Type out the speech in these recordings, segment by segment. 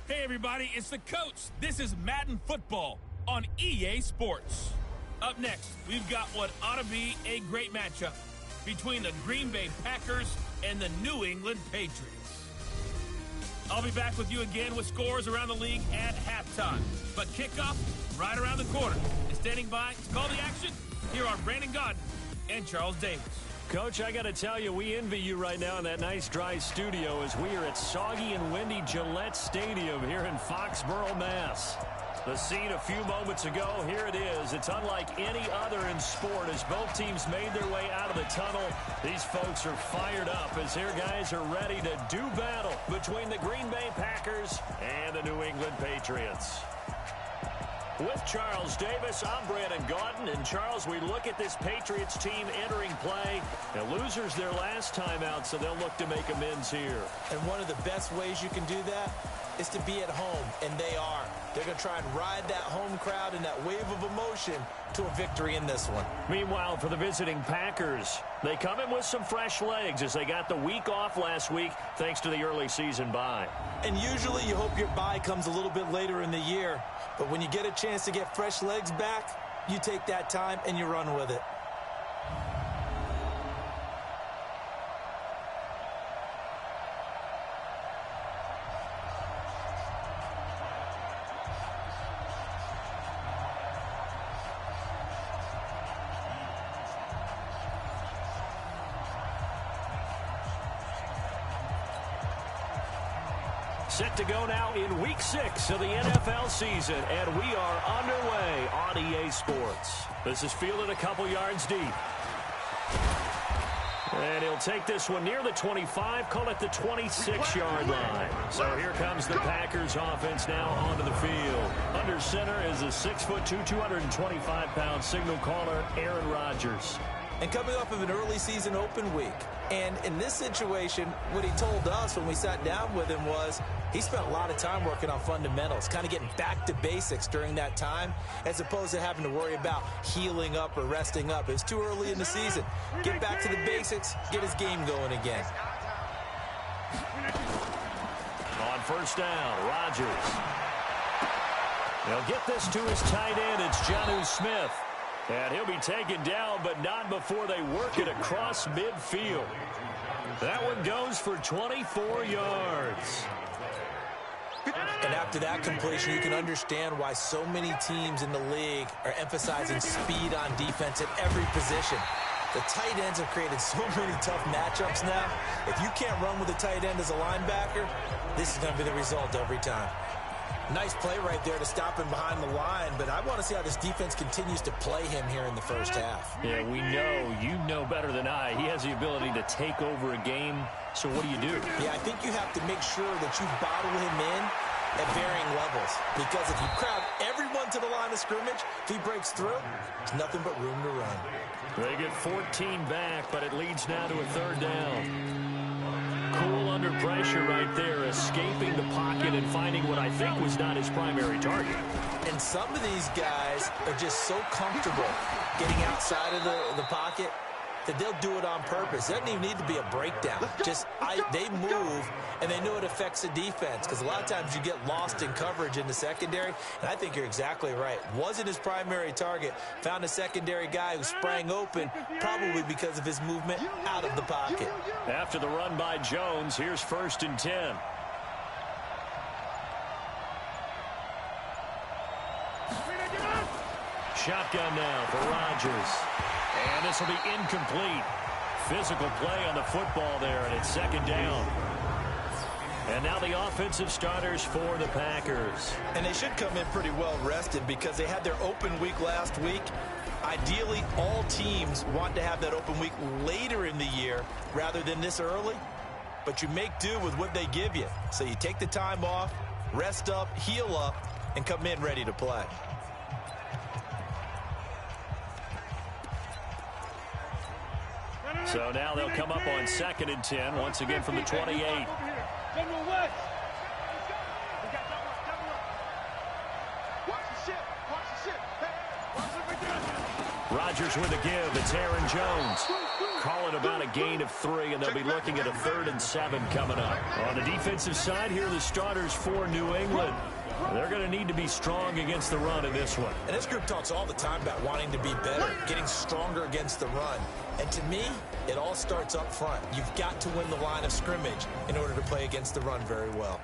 Hey everybody, it's the coach. This is Madden Football on EA Sports. Up next, we've got what ought to be a great matchup between the Green Bay Packers and the New England Patriots. I'll be back with you again with scores around the league at halftime. But kickoff right around the corner. And standing by to call the action, here are Brandon Gaudin and Charles Davis. Coach, I got to tell you, we envy you right now in that nice dry studio as we are at soggy and windy Gillette Stadium here in Foxborough, Mass. The scene a few moments ago, here it is. It's unlike any other in sport as both teams made their way out of the tunnel. These folks are fired up as their guys are ready to do battle between the Green Bay Packers and the New England Patriots. With Charles Davis, I'm Brandon Gaudin. And Charles, we look at this Patriots team entering play. The losers their last time out, so they'll look to make amends here. And one of the best ways you can do that is to be at home, and they are. They're going to try and ride that home crowd and that wave of emotion to a victory in this one. Meanwhile, for the visiting Packers, they come in with some fresh legs as they got the week off last week thanks to the early season bye. And usually you hope your bye comes a little bit later in the year, but when you get a chance to get fresh legs back, you take that time and you run with it. Set to go now in Week 6 of the NFL season, and we are underway on EA Sports. This is fielded a couple yards deep. And he'll take this one near the 25, call it the 26-yard line. So here comes the Packers offense now onto the field. Under center is a 6'2", 225-pound signal caller, Aaron Rodgers. And coming off of an early season open week. And in this situation, what he told us when we sat down with him was he spent a lot of time working on fundamentals, kind of getting back to basics during that time, as opposed to having to worry about healing up or resting up. It's too early in the season. Get back to the basics, get his game going again. On first down, Rodgers. They'll get this to his tight end. It's Jonnu Smith. And he'll be taken down, but not before they work it across midfield. That one goes for 24 yards. And after that completion, you can understand why so many teams in the league are emphasizing speed on defense at every position. The tight ends have created so many tough matchups now. If you can't run with a tight end as a linebacker, this is going to be the result every time. Nice play right there to stop him behind the line, but I want to see how this defense continues to play him here in the first half. Yeah, we know, you know better than I, he has the ability to take over a game, so what do? Yeah, I think you have to make sure that you bottle him in at varying levels, because if you crowd everyone to the line of scrimmage, if he breaks through, there's nothing but room to run. They get 14 back, but it leads now to a third down. Cool under pressure right there, escaping the pocket and finding what I think was not his primary target. And some of these guys are just so comfortable getting outside of the pocket that they'll do it on purpose. It doesn't even need to be a breakdown. They move, and they know it affects the defense, because a lot of times you get lost in coverage in the secondary, and I think you're exactly right. Wasn't his primary target. Found a secondary guy who sprang open, probably because of his movement out of the pocket. After the run by Jones, here's 1st and 10. Shotgun now for Rodgers. And this will be incomplete. Physical play on the football there, and it's 2nd down. And now the offensive starters for the Packers. And they should come in pretty well rested because they had their open week last week. Ideally, all teams want to have that open week later in the year rather than this early. But you make do with what they give you. So you take the time off, rest up, heal up, and come in ready to play. So now they'll come up on 2nd and 10, once again from the 28. Rodgers with a give. It's Aaron Jones. call it about a gain of 3, and they'll be looking at a 3rd and 7 coming up. On the defensive side, here are the starters for New England. They're going to need to be strong against the run in this one. And this group talks all the time about wanting to be better, getting stronger against the run. And to me, it all starts up front. You've got to win the line of scrimmage in order to play against the run very well.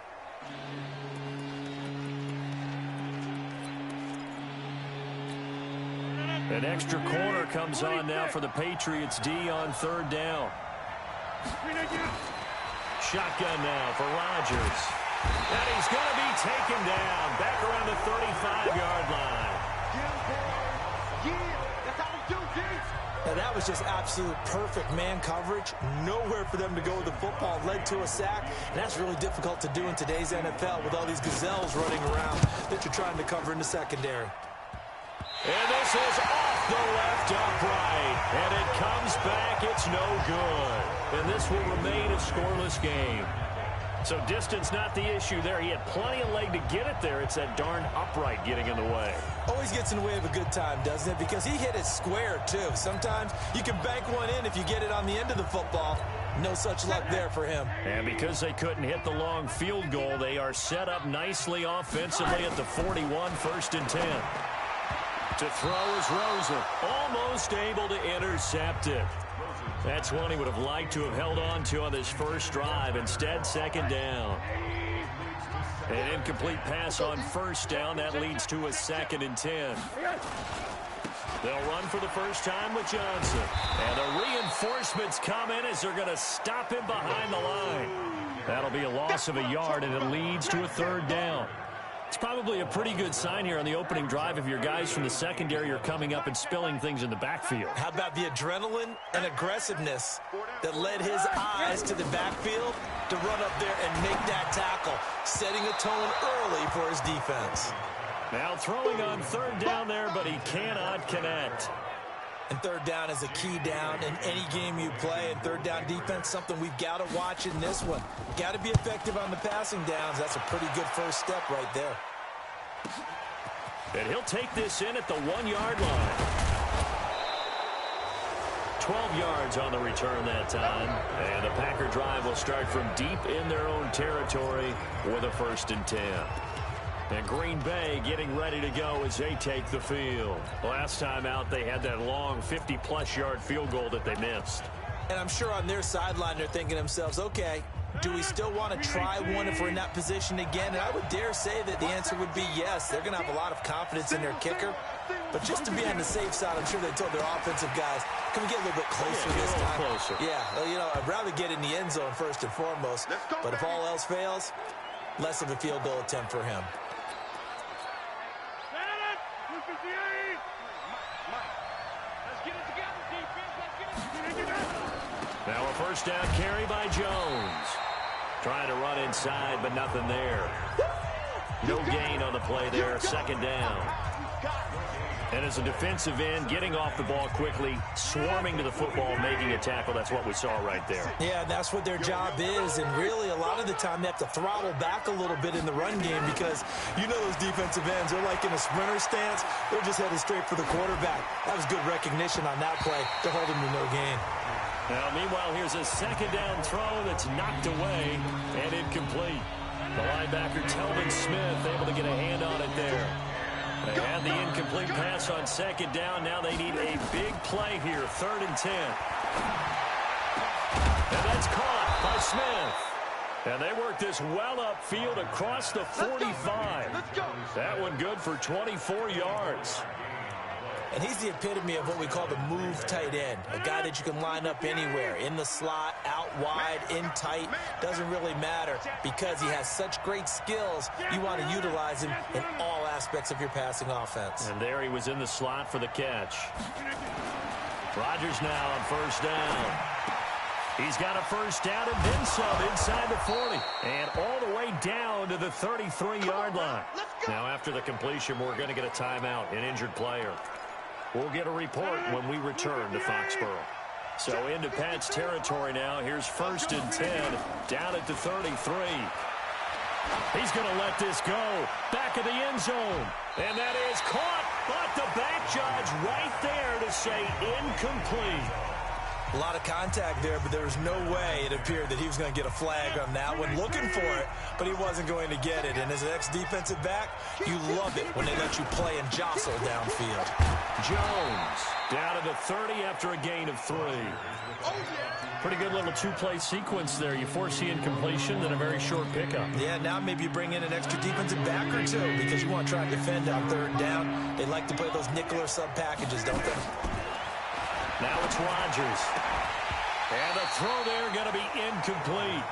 An extra corner comes on now for the Patriots D on 3rd down. Shotgun now for Rodgers. And he's going to be taken down back around the 35-yard line. Now that was just absolute perfect man coverage. Nowhere for them to go with the football. Led to a sack. And that's really difficult to do in today's NFL with all these gazelles running around that you're trying to cover in the secondary. And this is off the left upright. And it comes back. It's no good. And this will remain a scoreless game. So distance not the issue there. He had plenty of leg to get it there. It's that darn upright getting in the way. Always gets in the way of a good time, doesn't it? Because he hit it square, too. Sometimes you can bank one in if you get it on the end of the football. No such luck there for him. And because they couldn't hit the long field goal, they are set up nicely offensively at the 41, 1st and 10. To throw is Rosen. Almost able to intercept it. That's one he would have liked to have held on to on this first drive. Instead, 2nd down. An incomplete pass on 1st down. That leads to a 2nd and 10. They'll run for the first time with Johnson. And the reinforcements come in as they're going to stop him behind the line. That'll be a loss of a yard, and it leads to a 3rd down. It's probably a pretty good sign here on the opening drive if your guys from the secondary are coming up and spilling things in the backfield. How about the adrenaline and aggressiveness that led his eyes to the backfield to run up there and make that tackle, setting a tone early for his defense. Now throwing on 3rd down there, but he cannot connect. And 3rd down is a key down in any game you play. And 3rd down defense, something we've got to watch in this one. Got to be effective on the passing downs. That's a pretty good first step right there. And he'll take this in at the 1-yard line. 12 yards on the return that time. And the Packer drive will start from deep in their own territory with a 1st and 10. And Green Bay getting ready to go as they take the field. Last time out, they had that long 50-plus yard field goal that they missed. And I'm sure on their sideline, they're thinking to themselves, okay, do we still want to try one if we're in that position again? And I would dare say that the answer would be yes. They're going to have a lot of confidence in their kicker. But just to be on the safe side, I'm sure they told their offensive guys, can we get a little bit closer this time? Closer. Yeah, well, you know, I'd rather get in the end zone first and foremost. But if all else fails, less of a field goal attempt for him. Now a 1st down carry by Jones. Trying to run inside, but nothing there. No gain on the play there. 2nd down. And as a defensive end, getting off the ball quickly, swarming to the football, making a tackle. That's what we saw right there. Yeah, and that's what their job is. And really, a lot of the time, they have to throttle back a little bit in the run game because you know those defensive ends, they're like in a sprinter stance. They're just headed straight for the quarterback. That was good recognition on that play to hold him to no gain. Now, meanwhile, here's a 2nd down throw that's knocked away and incomplete. The linebacker, Telvin Smith, able to get a hand on it there. They had the incomplete pass on 2nd down. Now they need a big play here, 3rd and 10. And that's caught by Smith. And they work this well upfield across the 45. That one good for 24 yards. And he's the epitome of what we call the move tight end, a guy that you can line up anywhere, in the slot, out wide, in tight, doesn't really matter because he has such great skills. You want to utilize him in all aspects of your passing offense. And there he was in the slot for the catch. Rodgers now on 1st down. He's got a 1st down and then some inside the 40. And all the way down to the 33-yard line. Now after the completion, we're going to get a timeout, an injured player. We'll get a report when we return to Foxborough. So into Pat's territory now. Here's 1st and 10 down at the 33. He's going to let this go. Back of the end zone. And that is caught. But the back judge right there to say incomplete. A lot of contact there, but there was no way it appeared that he was going to get a flag on that one. Looking for it, but he wasn't going to get it. And as an ex-defensive back, you love it when they let you play and jostle downfield. Jones down to the 30 after a gain of 3. Pretty good little two-play sequence there. You force the incompletion, then a very short pickup. Yeah, now maybe you bring in an extra defensive back or two because you want to try and defend on 3rd down. They like to play those nickel or sub packages, don't they? Now it's Rodgers. And the throw there going to be incomplete.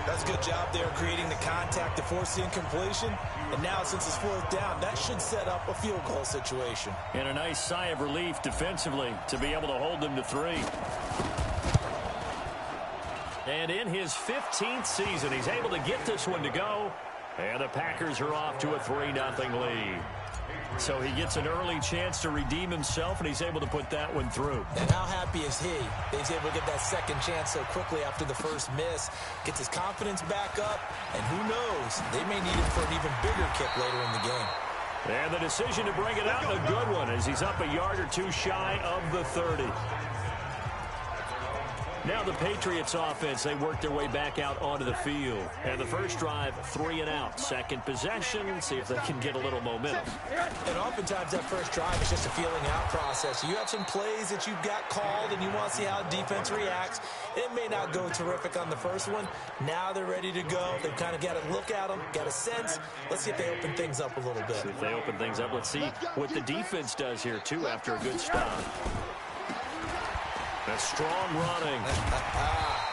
That's a good job there creating the contact to force the incompletion. And now since it's 4th down, that should set up a field goal situation. And a nice sigh of relief defensively to be able to hold them to 3. And in his 15th season, he's able to get this one to go. And the Packers are off to a 3-0 lead. So he gets an early chance to redeem himself, and he's able to put that one through. And how happy is he that he's able to get that second chance so quickly after the first miss? Gets his confidence back up, and who knows, they may need him for an even bigger kick later in the game. And the decision to bring it out, a good one, as he's up a yard or two shy of the 30. Now the Patriots offense, they work their way back out onto the field. And the first drive, 3 and out. Second possession, see if they can get a little momentum. And oftentimes that first drive is just a feeling out process. You have some plays that you've got called and you want to see how defense reacts. It may not go terrific on the first one. Now they're ready to go. They've kind of got to look at them, got a sense. Let's see if they open things up a little bit. See if they open things up. Let's see what the defense does here, too, after a good stop. A strong running.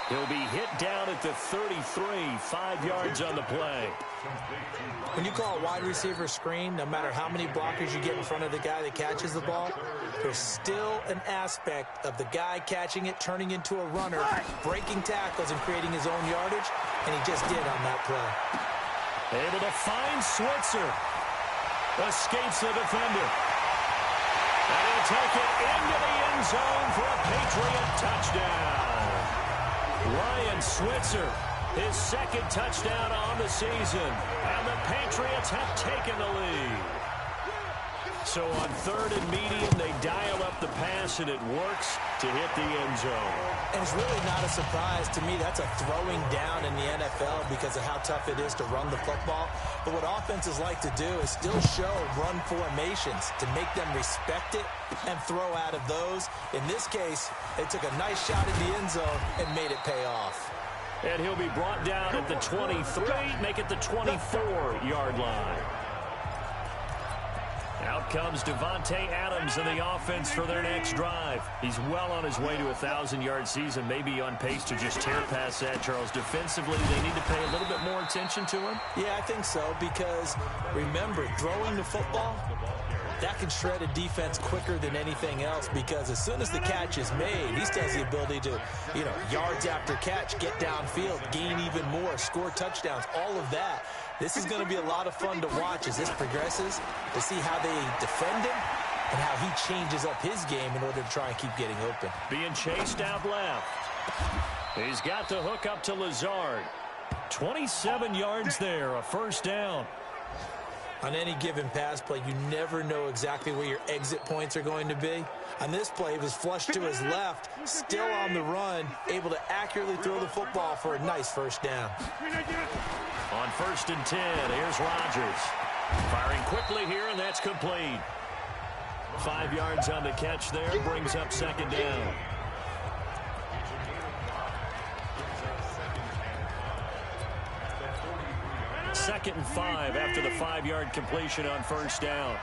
He'll be hit down at the 33, 5 yards on the play. When you call a wide receiver screen, no matter how many blockers you get in front of the guy that catches the ball, there's still an aspect of the guy catching it, turning into a runner, breaking tackles and creating his own yardage, and he just did on that play. Able to find Switzer. Escapes the defender. And he'll take it into the end zone for a Patriot touchdown. Ryan Switzer, his second touchdown on the season. And the Patriots have taken the lead. So on 3rd and medium, they dial up the pass, and it works to hit the end zone. And it's really not a surprise to me. That's a throwing down in the NFL because of how tough it is to run the football. But what offenses like to do is still show run formations to make them respect it and throw out of those. In this case, they took a nice shot in the end zone and made it pay off. And he'll be brought down at the 23, make it the 24-yard line. Out comes Devontae Adams in the offense for their next drive. He's well on his way to a 1,000-yard season, maybe on pace to just tear past that, Charles. Defensively, they need to pay a little bit more attention to him? Yeah, I think so, because remember, throwing the football, that can shred a defense quicker than anything else, because as soon as the catch is made, he still has the ability to, yards after catch, get downfield, gain even more, score touchdowns, all of that. This is going to be a lot of fun to watch as this progresses, to see how they defend him and how he changes up his game in order to try and keep getting open. Being chased out left. He's got the hook up to Lazard. 27 yards there, a first down. On any given pass play, you never know exactly where your exit points are going to be. On this play, it was flushed to his left, still on the run, able to accurately throw the football for a nice first down. On 1st and 10, here's Rodgers. Firing quickly here, and that's complete. 5 yards on the catch there, brings up 2nd down. Second and 5 after the 5-yard completion on 1st down.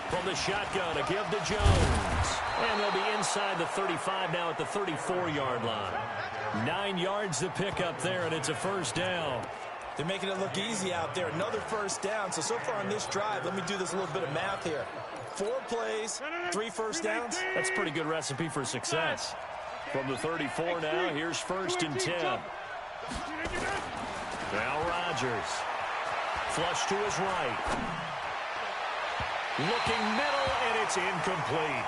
From the shotgun, a give to Jones. And they'll be inside the 35 now at the 34-yard line. 9 yards to pick up there, and it's a first down. They're making it look easy out there. Another first down. So far on this drive, let me do this little bit of math here. 4 plays, 3 first downs. That's a pretty good recipe for success. From the 34 now, here's 1st and 10. Now Rodgers. Flush to his right. Looking middle, and it's incomplete.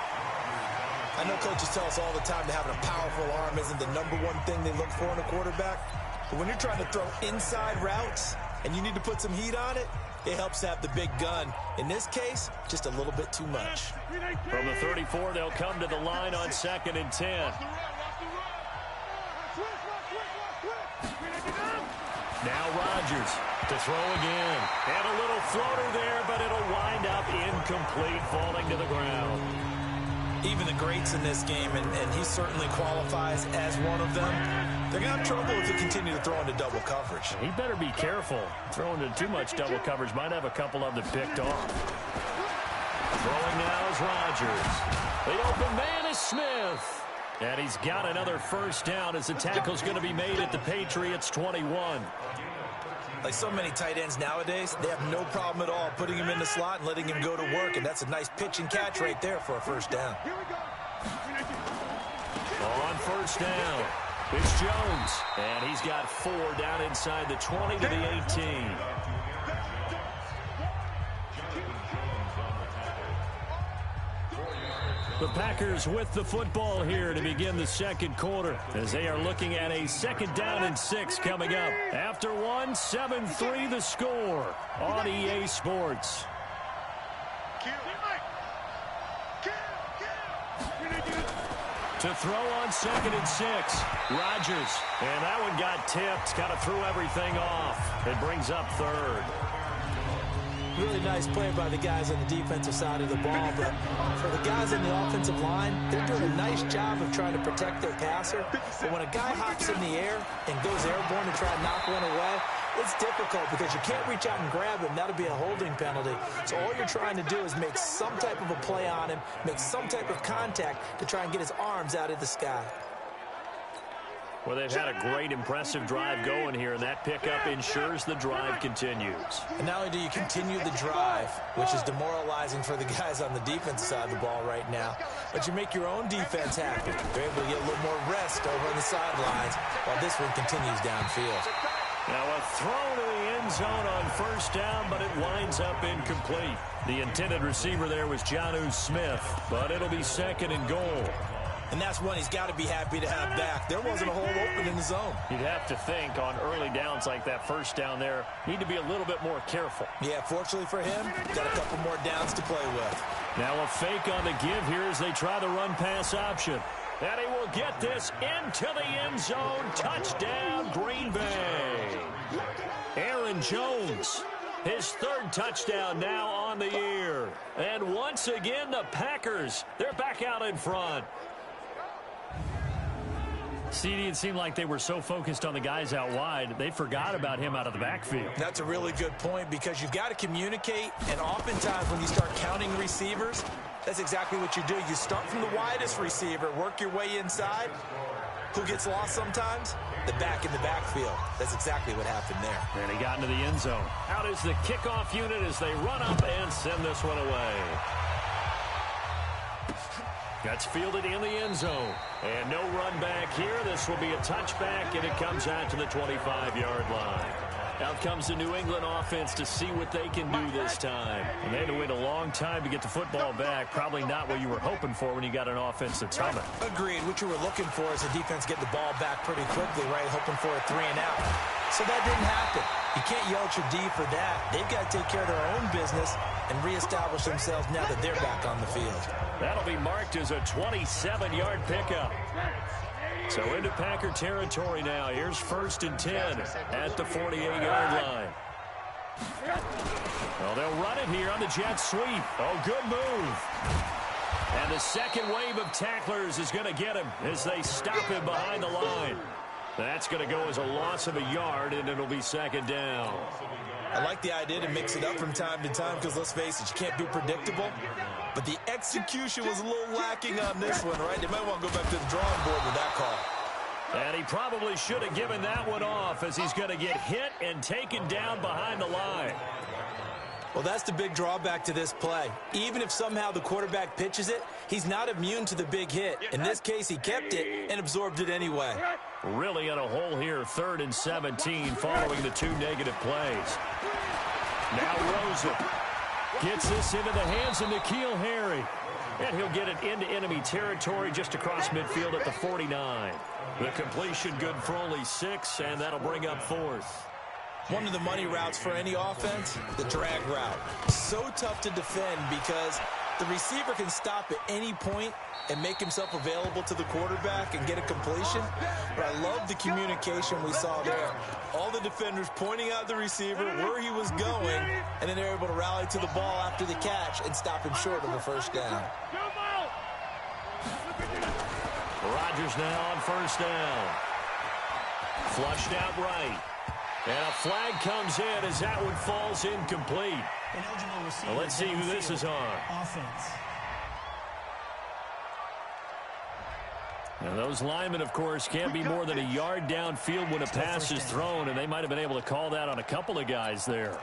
I know coaches tell us all the time that having a powerful arm isn't the #1 thing they look for in a quarterback. But when you're trying to throw inside routes and you need to put some heat on it, it helps have the big gun. In this case, just a little bit too much. From the 34, they'll come to the line on 2nd and 10. Now Rodgers to throw again. And a little floater there, but it'll wind up incomplete, falling to the ground. Even the greats in this game, and he certainly qualifies as one of them, they're going to have trouble if they continue to throw into double coverage. He better be careful. Throwing into too much double coverage might have a couple of them picked off. Throwing now is Rodgers. The open man is Smith. And he's got another first down as the tackle's going to be made at the Patriots' 21. Like so many tight ends nowadays, they have no problem at all putting him in the slot and letting him go to work, and that's a nice pitch and catch right there for a first down. On first down, it's Jones, and he's got 4 down inside the 20 to the 18. The Packers with the football here to begin the second quarter as they are looking at a 2nd down and 6 coming up. After 1, 7-3 the score on EA Sports. To throw on 2nd and 6, Rodgers. And that one got tipped, kind of threw everything off. It brings up 3rd. Really nice play by the guys on the defensive side of the ball, but for the guys on the offensive line, they're doing a nice job of trying to protect their passer. But when a guy hops in the air and goes airborne to try and knock one away, it's difficult because you can't reach out and grab him. That'll be a holding penalty. So all you're trying to do is make some type of a play on him, make some type of contact to try and get his arms out of the sky. Well, they've had a great, impressive drive going here, and that pickup ensures the drive continues. And not only do you continue the drive, which is demoralizing for the guys on the defensive side of the ball right now, but you make your own defense happy. They're able to get a little more rest over on the sidelines while this one continues downfield. Now a throw to the end zone on first down, but it winds up incomplete. The intended receiver there was Jonnu Smith, but it'll be 2nd and goal. And that's one he's got to be happy to have back. There wasn't a hole open in the zone. You'd have to think on early downs like that first down there, need to be a little bit more careful. Yeah, fortunately for him, got a couple more downs to play with. Now a fake on the give here as they try the run-pass option. And he will get this into the end zone. Touchdown, Green Bay. Aaron Jones, his 3rd touchdown now on the year. And once again, the Packers, they're back out in front. CD, it seemed like they were so focused on the guys out wide, they forgot about him out of the backfield. That's a really good point because you've got to communicate, and oftentimes when you start counting receivers, that's exactly what you do. You start from the widest receiver, work your way inside. Who gets lost sometimes? The back in the backfield. That's exactly what happened there. And he got into the end zone. Out is the kickoff unit as they run up and send this one away. That's fielded in the end zone. And no run back here. This will be a touchback, and it comes out to the 25-yard line. Out comes the New England offense to see what they can do this time. And they had to wait a long time to get the football back. Probably not what you were hoping for when you got an offense that's humming. Agreed. What you were looking for is the defense getting the ball back pretty quickly, right? Hoping for a 3 and out. So that didn't happen. You can't yell at your D for that. They've got to take care of their own business and reestablish themselves now that they're back on the field. That'll be marked as a 27-yard pickup. So into Packer territory now. Here's 1st and 10 at the 48-yard line. Well, they'll run it here on the jet sweep. Oh, good move. And the second wave of tacklers is going to get him as they stop him behind the line. That's going to go as a loss of a yard, and it'll be 2nd down. I like the idea to mix it up from time to time because, let's face it, you can't be predictable. But the execution was a little lacking on this one, right? They might want to go back to the drawing board with that call. And he probably should have given that one off as he's going to get hit and taken down behind the line. Well, that's the big drawback to this play. Even if somehow the quarterback pitches it, he's not immune to the big hit. In this case, he kept it and absorbed it anyway. Really in a hole here, 3rd and 17 following the 2 negative plays. Now Rosen gets this into the hands of N'Keal Harry. And he'll get it into enemy territory just across midfield at the 49. The completion good for only 6, and that'll bring up 4th. One of the money routes for any offense, the drag route. So tough to defend because the receiver can stop at any point and make himself available to the quarterback and get a completion. But I love the communication we saw there. All the defenders pointing out the receiver, where he was going, and then they're able to rally to the ball after the catch and stop him short of a first down. Rodgers now on first down. Flushed out right. And a flag comes in as that one falls incomplete. Well, let's see who this is on. Offense. Now, those linemen, of course, can't be more than a yard downfield when a pass is thrown, and they might have been able to call that on a couple of guys there.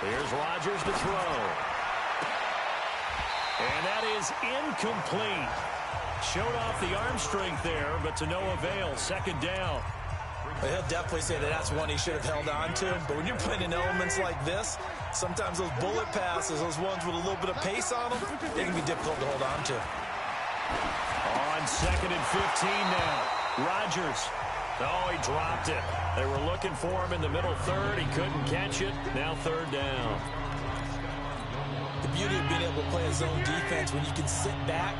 Here's Rodgers to throw. And that is incomplete. Showed off the arm strength there, but to no avail. Second down. Well, he'll definitely say that that's one he should have held on to. But when you're playing in elements like this, sometimes those bullet passes, those ones with a little bit of pace on them, they can be difficult to hold on to. On second and 15 now. Rodgers. Oh, he dropped it. They were looking for him in the middle third. He couldn't catch it. Now third down. The beauty of being able to play a zone defense when you can sit back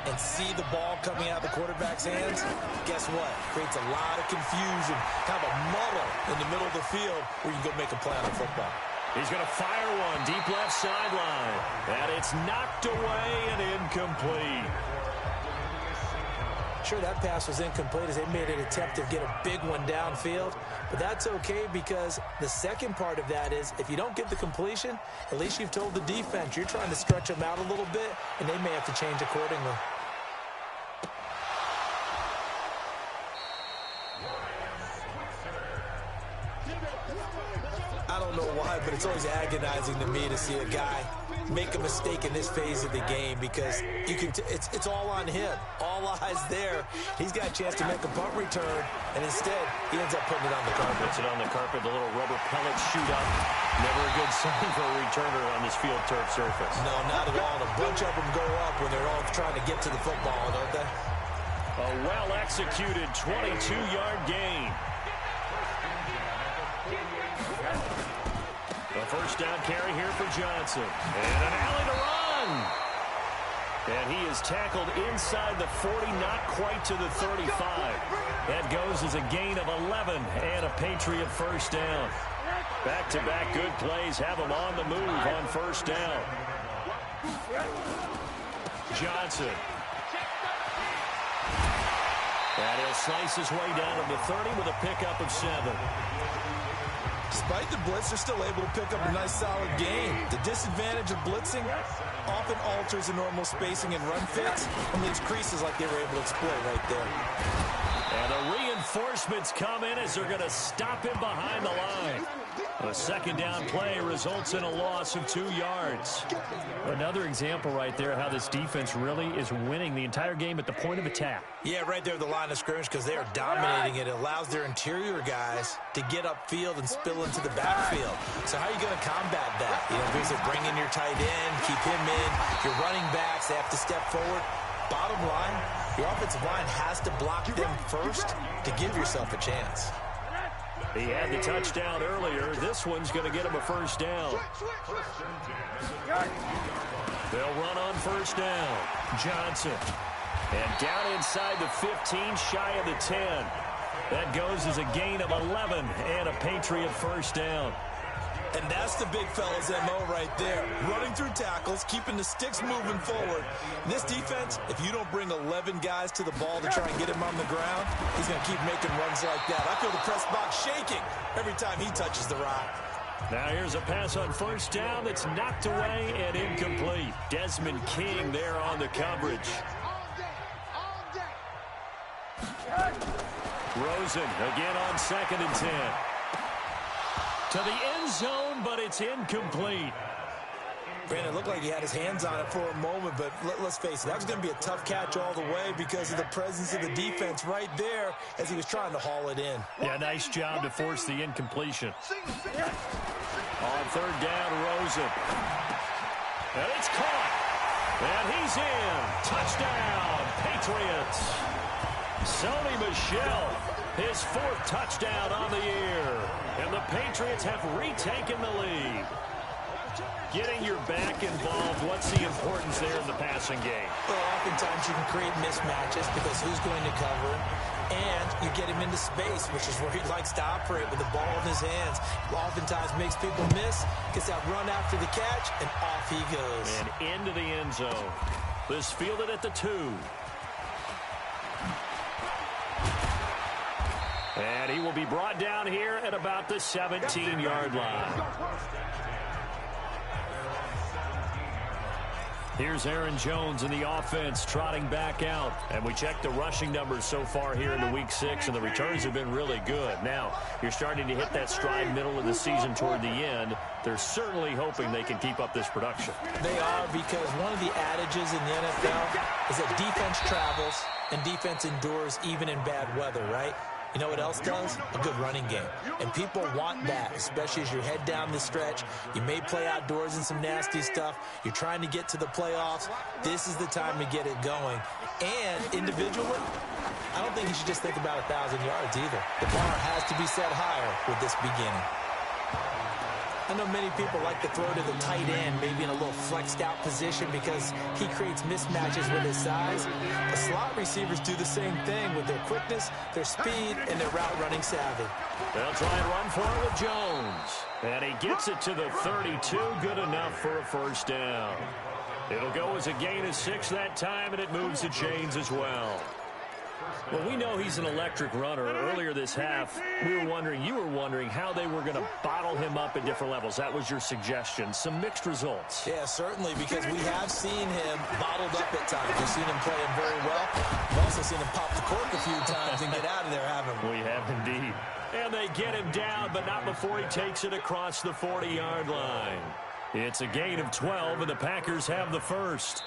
and see the ball coming out of the quarterback's hands, guess what? Creates a lot of confusion, kind of a muddle in the middle of the field where you can go make a play on the football. He's going to fire one, deep left sideline. And it's knocked away and incomplete. Sure, that pass was incomplete as they made an attempt to get a big one downfield. But that's okay because the second part of that is if you don't get the completion, at least you've told the defense you're trying to stretch them out a little bit, and they may have to change accordingly. I don't know why, but it's always agonizing to me to see a guy make a mistake in this phase of the game because you can it's all on him. All eyes there. He's got a chance to make a punt return, and instead he ends up putting it on the carpet. Puts it on the carpet, the little rubber pellets shoot up. Never a good sign for a returner on this field turf surface. No, not at all. And a bunch of them go up when they're all trying to get to the football, don't they? A well-executed 22-yard gain. The first down carry here for Johnson. And an alley to run. And he is tackled inside the 40, not quite to the 35. That goes as a gain of 11 and a Patriot first down. Back-to-back good plays have him on the move on first down. Johnson. And he'll slice his way down to the 30 with a pickup of 7. Despite the blitz, they're still able to pick up a nice, solid gain. The disadvantage of blitzing often alters the normal spacing and run fits and leaves creases like they were able to exploit right there. And the reinforcements come in as they're going to stop him behind the line. A second down play results in a loss of 2 yards. Another example right there how this defense really is winning the entire game at the point of attack. Yeah, right there at the line of scrimmage because they are dominating it. It allows their interior guys to get upfield and spill into the backfield. So how are you going to combat that? You know, because they bring in your tight end, keep him in. Your running backs, they have to step forward. Bottom line, your offensive line has to block them first to give yourself a chance. He had the touchdown earlier. This one's going to get him a first down. They'll run on first down. Johnson. And down inside the 15, shy of the 10. That goes as a gain of 11 and a Patriot first down. And that's the big fella's MO right there. Running through tackles, keeping the sticks moving forward. This defense, if you don't bring 11 guys to the ball to try and get him on the ground, he's going to keep making runs like that. I feel the press box shaking every time he touches the rock. Now here's a pass on first down that's knocked away and incomplete. Desmond King there on the coverage. Rosen again on second and 10. To the end zone, but it's incomplete. Brandon, it looked like he had his hands on it for a moment, but let's face it, that was going to be a tough catch all the way because of the presence of the defense right there as he was trying to haul it in. Yeah, nice job to force the incompletion. On third down, Rosen. And it's caught. And he's in. Touchdown, Patriots. Sony Michel, his 4th touchdown on the year. And the Patriots have retaken the lead. Getting your back involved, what's the importance there in the passing game? Well, oftentimes you can create mismatches because who's going to cover, and you get him into space, which is where he likes to operate with the ball in his hands. Oftentimes makes people miss, gets that run after the catch, and off he goes. And into the end zone. This fielded at the 2. And he will be brought down here at about the 17-yard line. Here's Aaron Jones in the offense trotting back out. And we checked the rushing numbers so far here into Week 6, and the returns have been really good. Now, you're starting to hit that stride middle of the season toward the end. They're certainly hoping they can keep up this production. They are, because one of the adages in the NFL is that defense travels and defense endures even in bad weather, right? You know what else does? A good running game. And people want that, especially as you head down the stretch. You may play outdoors in some nasty stuff. You're trying to get to the playoffs. This is the time to get it going. And individually, I don't think you should just think about 1,000 yards either. The bar has to be set higher with this beginning. I know many people like to throw to the tight end, maybe in a little flexed out position because he creates mismatches with his size. The slot receivers do the same thing with their quickness, their speed, and their route running savvy. They'll try and run for it with Jones. And he gets it to the 32, good enough for a first down. It'll go as a gain of 6 that time, and it moves the chains as well. Well, we know he's an electric runner. Earlier this half, you were wondering how they were going to bottle him up at different levels. That was your suggestion. Some mixed results. Yeah, certainly, because we have seen him bottled up at times. We've seen him playing very well. We've also seen him pop the cork a few times and get out of there, haven't we? We have indeed. And they get him down, but not before he takes it across the 40-yard line. It's a gain of 12, and the Packers have the first.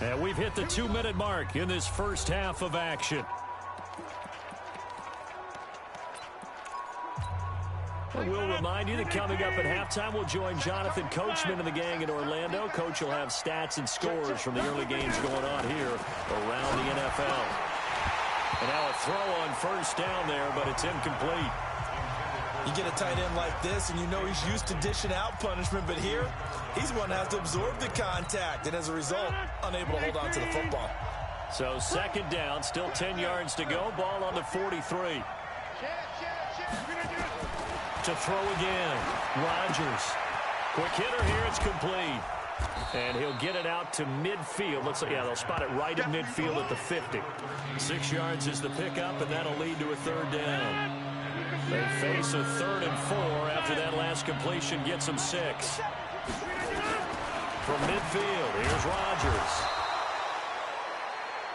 And we've hit the 2-minute mark in this first half of action. And we'll remind you that coming up at halftime, we'll join Jonathan Coachman and the gang in Orlando. Coach will have stats and scores from the early games going on here around the NFL. And now a throw on first down there, but it's incomplete. You get a tight end like this, and you know he's used to dishing out punishment, but here, he's one that has to absorb the contact, and as a result, unable to hold on to the football. So second down, still 10 yards to go, ball on the 43. To throw again, Rodgers. Quick hitter here, it's complete. And he'll get it out to midfield. They'll spot it right in midfield at the 50. 6 yards is the pickup, and that'll lead to a third down. They face a 3rd and 4 after that last completion gets them 6. From midfield, here's Rodgers.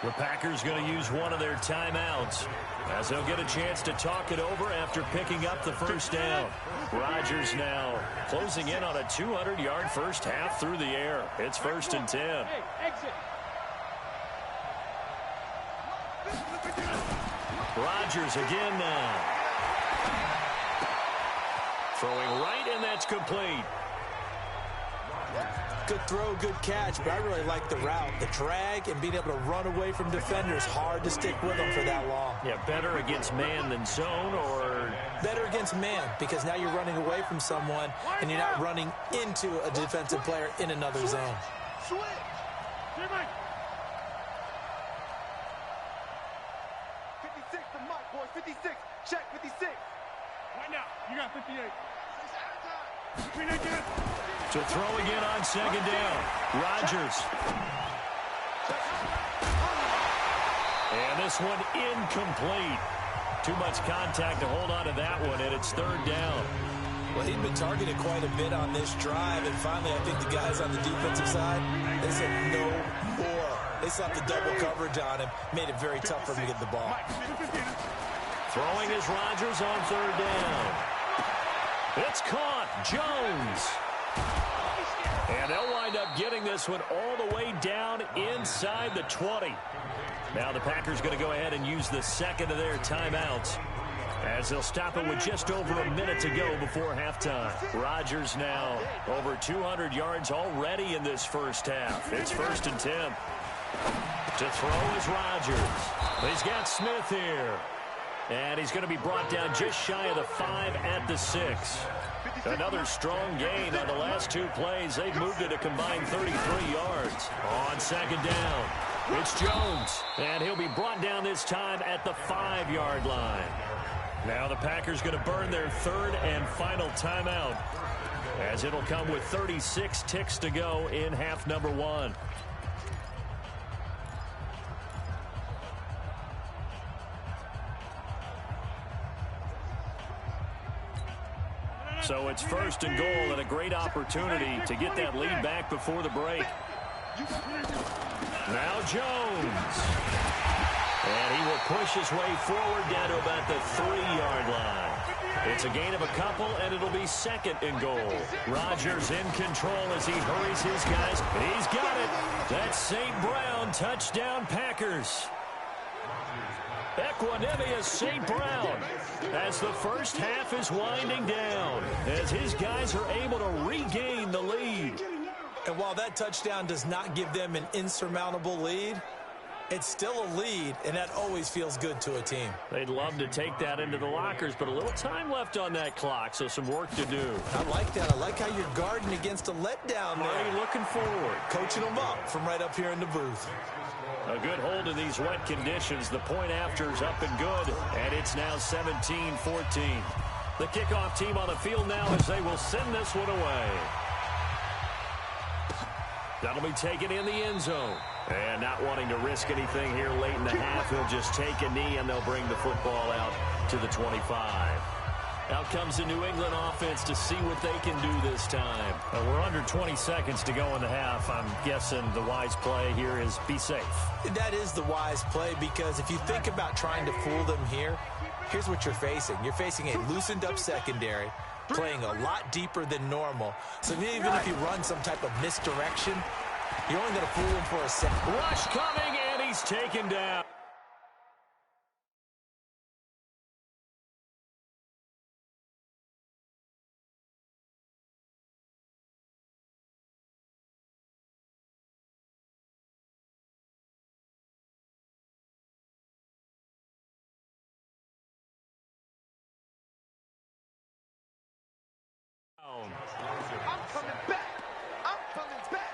The Packers going to use one of their timeouts as they'll get a chance to talk it over after picking up the first down. Rodgers now closing in on a 200-yard first half through the air. It's 1st and 10. Rodgers again now. Throwing right, and that's complete. Good throw, good catch, but I really like the route. The drag and being able to run away from defenders, hard to stick with them for that long. Yeah, better against man than zone, or? Better against man, because now you're running away from someone, and you're not running into a defensive player in another zone. 56, the mic, boys, 56. Check 56. Right now, you got 58. To throw again on second down. Rodgers. And this one incomplete. Too much contact to hold on to that one, and it's 3rd down. Well, he'd been targeted quite a bit on this drive, and finally I think the guys on the defensive side, they said no more. They slapped the double coverage on him, made it very tough for him to get the ball. Throwing is Rodgers on 3rd down. It's caught. Jones. And they'll wind up getting this one all the way down inside the 20. Now the Packers going to go ahead and use the second of their timeouts. as they'll stop it with just over a minute to go before halftime. Rodgers now over 200 yards already in this first half. It's 1st and 10. To throw is Rodgers. He's got Smith here. And he's going to be brought down just shy of the 5 at the 6. Another strong gain on the last 2 plays. They've moved it a combined 33 yards. On 2nd down, it's Jones. And he'll be brought down this time at the 5-yard line. Now the Packers going to burn their 3rd and final timeout, as it'll come with 36 ticks to go in half number 1. So it's 1st and goal, and a great opportunity to get that lead back before the break. Now Jones. And he will push his way forward down to about the 3-yard line. It's a gain of a couple, and it'll be 2nd and goal. Rodgers in control as he hurries his guys. He's got it. That's St. Brown. Touchdown, Packers. Equanimous St. Brown as the first half is winding down, as his guys are able to regain the lead. And while that touchdown does not give them an insurmountable lead, it's still a lead, and that always feels good to a team. They'd love to take that into the lockers, but a little time left on that clock, so some work to do. I like that. I like how you're guarding against a letdown there. Looking forward. Coaching them up from right up here in the booth. A good hold in these wet conditions. The point after is up and good, and it's now 17-14. The kickoff team on the field now as they will send this one away. That'll be taken in the end zone. And not wanting to risk anything here late in the half, he'll just take a knee, and they'll bring the football out to the 25. Out comes the New England offense to see what they can do this time. We're under 20 seconds to go in the half. I'm guessing the wise play here is be safe. That is the wise play, because if you think about trying to fool them here, here's what you're facing. You're facing a loosened up secondary, playing a lot deeper than normal. So even if you run some type of misdirection, you're only going to fool him for a second. Rush coming, and he's taken down. I'm coming back. I'm coming back.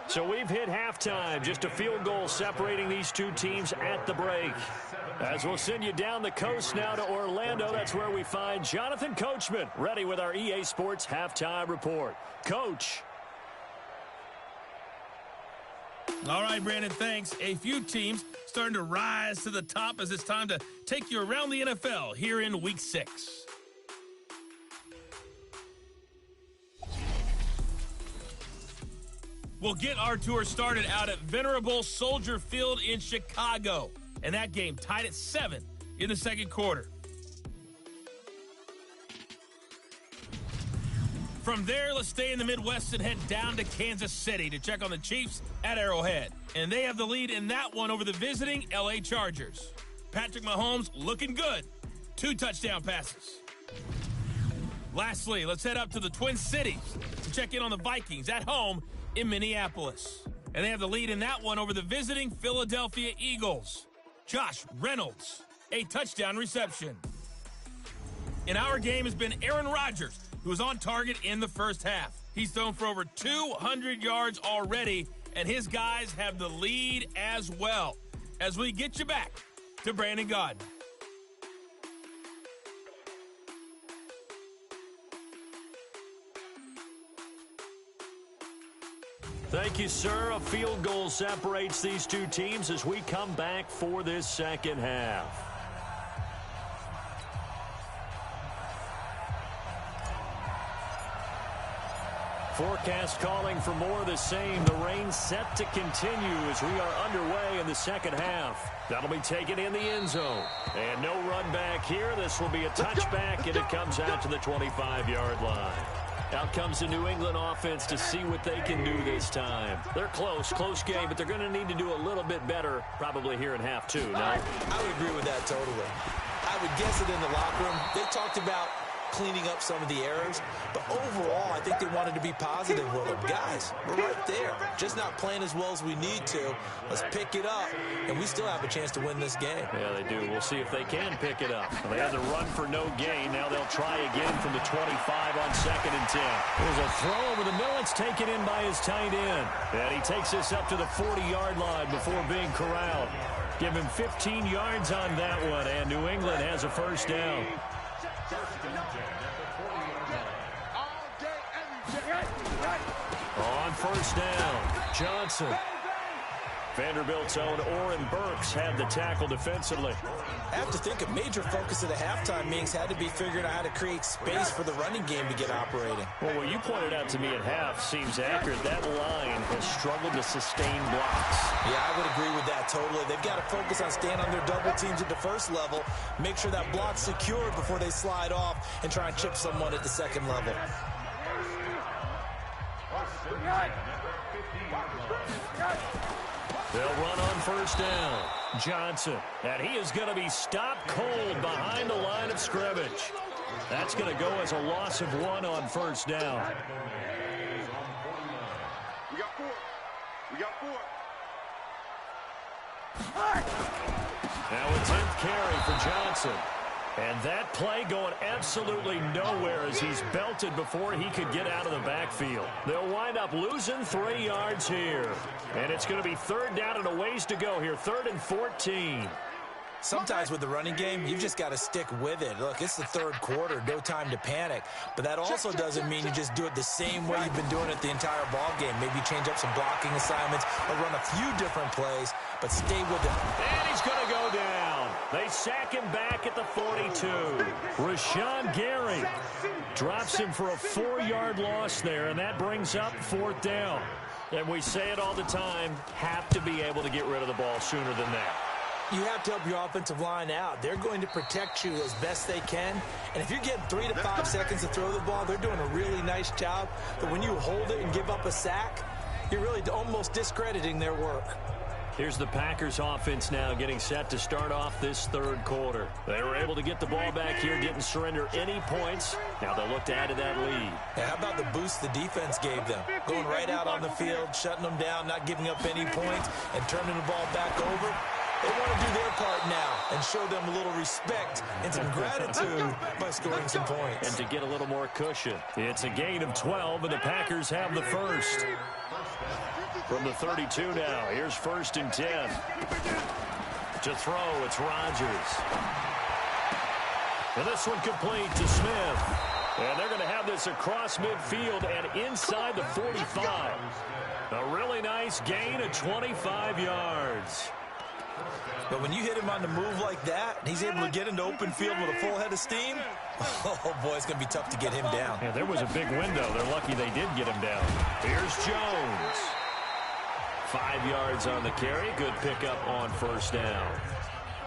So we've hit halftime. Just a field goal separating these two teams at the break. As we'll send you down the coast now to Orlando, that's where we find Jonathan Coachman, ready with our EA Sports Halftime Report. Coach. All right, Brandon, thanks. A few teams starting to rise to the top as it's time to take you around the NFL here in Week 6. We'll get our tour started out at Venerable Soldier Field in Chicago. And that game tied at 7 in the second quarter. From there, let's stay in the Midwest and head down to Kansas City to check on the Chiefs at Arrowhead. And they have the lead in that one over the visiting L.A. Chargers. Patrick Mahomes looking good. 2 touchdown passes. Lastly, let's head up to the Twin Cities to check in on the Vikings at home in Minneapolis. And they have the lead in that one over the visiting Philadelphia Eagles. Josh Reynolds, a touchdown reception. In our game has been Aaron Rodgers, who was on target in the first half. He's thrown for over 200 yards already, and his guys have the lead as well. As we get you back to Brandon Gaudin. Thank you, sir. A field goal separates these two teams as we come back for this second half. Forecast calling for more of the same. The rain set to continue as we are underway in the second half. That'll be taken in the end zone. And no run back here. This will be a touchback, and it comes out to the 25-yard line. Out comes the New England offense to see what they can do this time. They're close game, but they're going to need to do a little bit better probably here in half two, no? I would agree with that totally. I would guess it in the locker room. They talked about cleaning up some of the errors, but overall, I think they wanted to be positive with them. Guys, we're right there. Just not playing as well as we need to. Let's pick it up, and we still have a chance to win this game. Yeah, they do. We'll see if they can pick it up. They had the run for no gain. Now they'll try again from the 25 on 2nd and 10. There's a throw over the middle. It's taken in by his tight end. And he takes this up to the 40-yard line before being corralled. Give him 15 yards on that one, and New England has a first down. On first down, Johnson. Vanderbilt's own Oren Burks had the tackle defensively. I have to think a major focus of the halftime meetings had to be figuring out how to create space for the running game to get operating. Well, what you pointed out to me at half seems accurate. That line has struggled to sustain blocks. Yeah, I would agree with that totally. They've got to focus on staying on their double teams at the first level, make sure that block's secured before they slide off and try and chip someone at the second level. They'll run on first down. Johnson, and he is going to be stopped cold behind the line of scrimmage. That's going to go as a loss of 1 on first down. We got 4. We got 4. Now a 10th carry for Johnson. And that play going absolutely nowhere as he's belted before he could get out of the backfield. They'll wind up losing 3 yards here. And it's going to be 3rd down and a ways to go here. 3rd and 14. Sometimes with the running game, you've just got to stick with it. Look, it's the 3rd quarter, no time to panic. But that also doesn't mean you just do it the same way you've been doing it the entire ball game. Maybe change up some blocking assignments or run a few different plays, but stay with it. And he's going to go down. They sack him back at the 42. Rashawn Gary drops him for a 4-yard loss there, and that brings up 4th down. And we say it all the time, have to be able to get rid of the ball sooner than that. You have to help your offensive line out. They're going to protect you as best they can. And if you're getting 3 to 5 seconds to throw the ball, they're doing a really nice job. But when you hold it and give up a sack, you're really almost discrediting their work. Here's the Packers offense now getting set to start off this 3rd quarter. They were able to get the ball back here, didn't surrender any points. Now they'll look to add to that lead. Yeah, how about the boost the defense gave them? Going right out on the field, shutting them down, not giving up any points, and turning the ball back over. They want to do their part now and show them a little respect and some gratitude by scoring some points. And to get a little more cushion. It's a gain of 12, and the Packers have the first. From the 32 now, here's 1st and 10. To throw, it's Rodgers. And this one complete to Smith. And they're going to have this across midfield and inside the 45. A really nice gain of 25 yards. But when you hit him on the move like that, and he's able to get into open field with a full head of steam, oh, boy, it's going to be tough to get him down. Yeah, there was a big window. They're lucky they did get him down. Here's Jones. 5 yards on the carry. Good pickup on first down.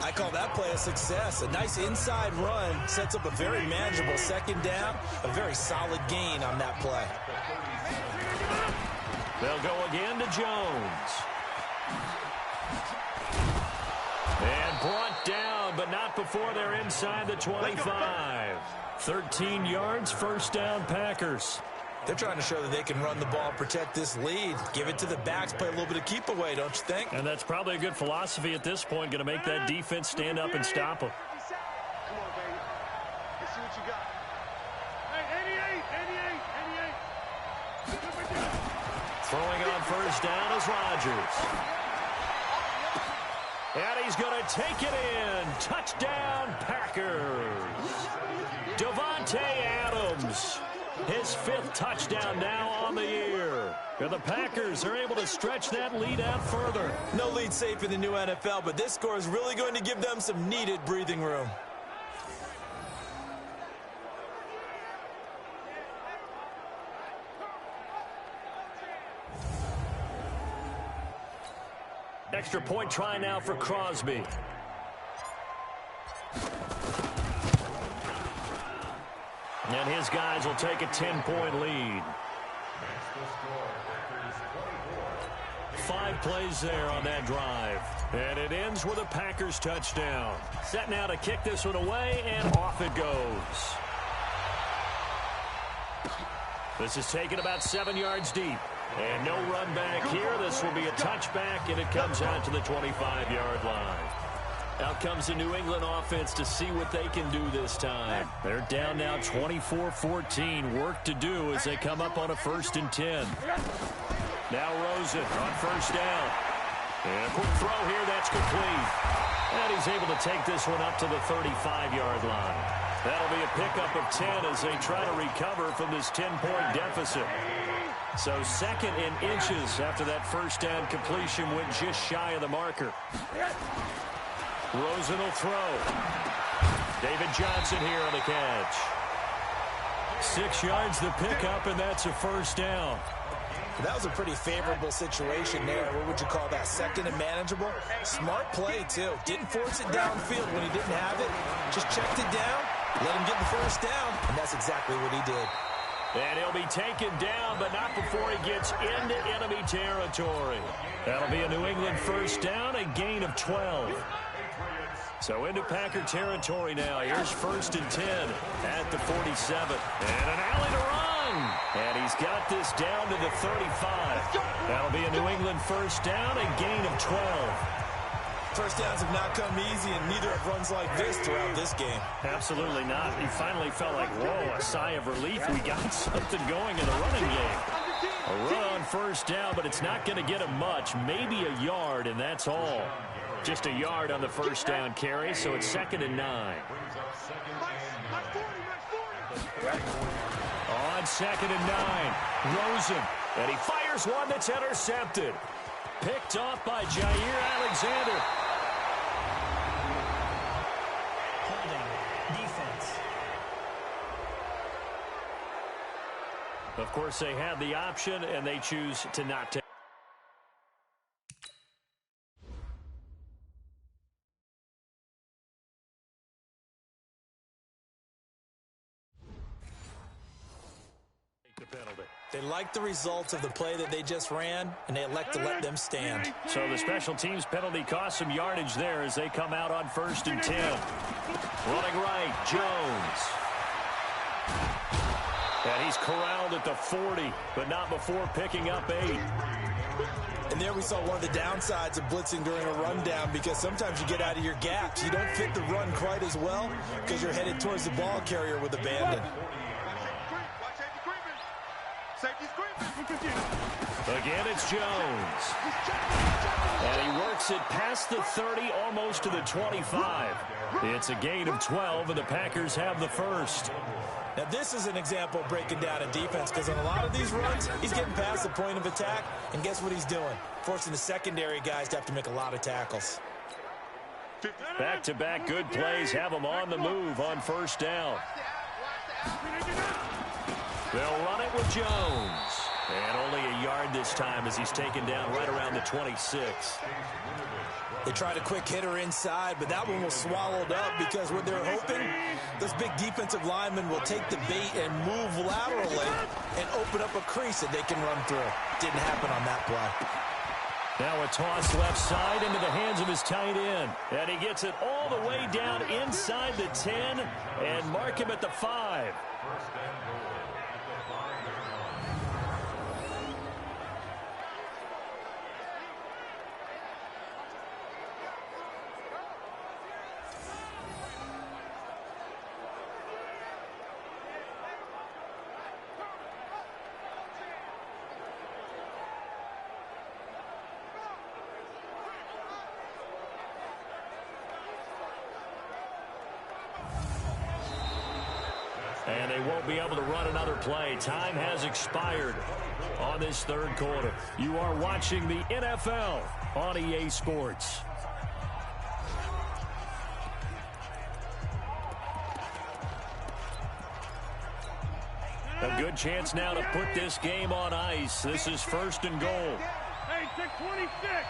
I call that play a success. A nice inside run sets up a very manageable 2nd down. A very solid gain on that play. They'll go again to Jones. And brought down, but not before they're inside the 25. 13 yards, first down, Packers. They're trying to show that they can run the ball, protect this lead. Give it to the backs, play a little bit of keep away, don't you think? And that's probably a good philosophy at this point, going to make that defense stand up and stop them. Come on, baby. Let's see what you got. Hey, 88. Throwing on first down is Rodgers. And he's going to take it in. Touchdown, Packers. Davante Adams. His 5th touchdown now on the year. And the Packers are able to stretch that lead out further. No lead safe in the new NFL, but this score is really going to give them some needed breathing room. Extra point try now for Crosby. And his guys will take a 10-point lead. 5 plays there on that drive. And it ends with a Packers touchdown. Set now to kick this one away, and off it goes. This is taken about 7 yards deep. And no run back here. This will be a touchback, and it comes out to the 25-yard line. Out comes the New England offense to see what they can do this time. They're down now 24-14. Work to do as they come up on a 1st and 10. Now Rosen on 1st down. And a quick throw here. That's complete. And he's able to take this one up to the 35-yard line. That'll be a pickup of 10 as they try to recover from this 10-point deficit. So 2nd and inches after that 1st down completion went just shy of the marker. Rosen will throw. David Johnson here on the catch. 6 yards the pickup, and that's a 1st down. That was a pretty favorable situation there. What would you call that? 2nd and manageable? Smart play, too. Didn't force it downfield when he didn't have it. Just checked it down, let him get the 1st down, and that's exactly what he did. And he'll be taken down, but not before he gets into enemy territory. That'll be a New England 1st down, a gain of 12. So into Packer territory now. Here's 1st and 10 at the 47. And an alley to run. And he's got this down to the 35. That'll be a New England 1st down, a gain of 12. 1st downs have not come easy, and neither have runs like this throughout this game. Absolutely not. He finally felt like, whoa, a sigh of relief. We got something going in the running game. A run on 1st down, but it's not going to get him much. Maybe a yard, and that's all. Just a yard on the 1st down carry, so it's 2nd and 9. On 2nd and 9, Rosen. And he fires one that's intercepted. Picked off by Jair Alexander. Holding defense. Of course, they had the option, and they choose to not take. They like the results of the play that they just ran, and they elect to let them stand. So the special teams penalty cost some yardage there as they come out on 1st and 10. Running right, Jones. And he's corralled at the 40, but not before picking up 8. And there we saw one of the downsides of blitzing during a rundown, because sometimes you get out of your gaps. You don't fit the run quite as well because you're headed towards the ball carrier with abandon. Again, it's Jones. And he works it past the 30, almost to the 25. It's a gain of 12, and the Packers have the 1st. Now, this is an example of breaking down a defense, because on a lot of these runs, he's getting past the point of attack, and guess what he's doing? Forcing the secondary guys to have to make a lot of tackles. Back-to-back good plays have them on the move on 1st down. They'll run it with Jones. And only a yard this time as he's taken down right around the 26. They tried a quick hitter inside, but that one was swallowed up because what they're hoping, those big defensive linemen will take the bait and move laterally and open up a crease that they can run through. Didn't happen on that play. Now a toss left side into the hands of his tight end. And he gets it all the way down inside the 10 and mark him at the 5. And they won't be able to run another play. Time has expired on this 3rd quarter. You are watching the NFL on EA Sports. A good chance now to put this game on ice. This is 1st and goal. Hey, 626.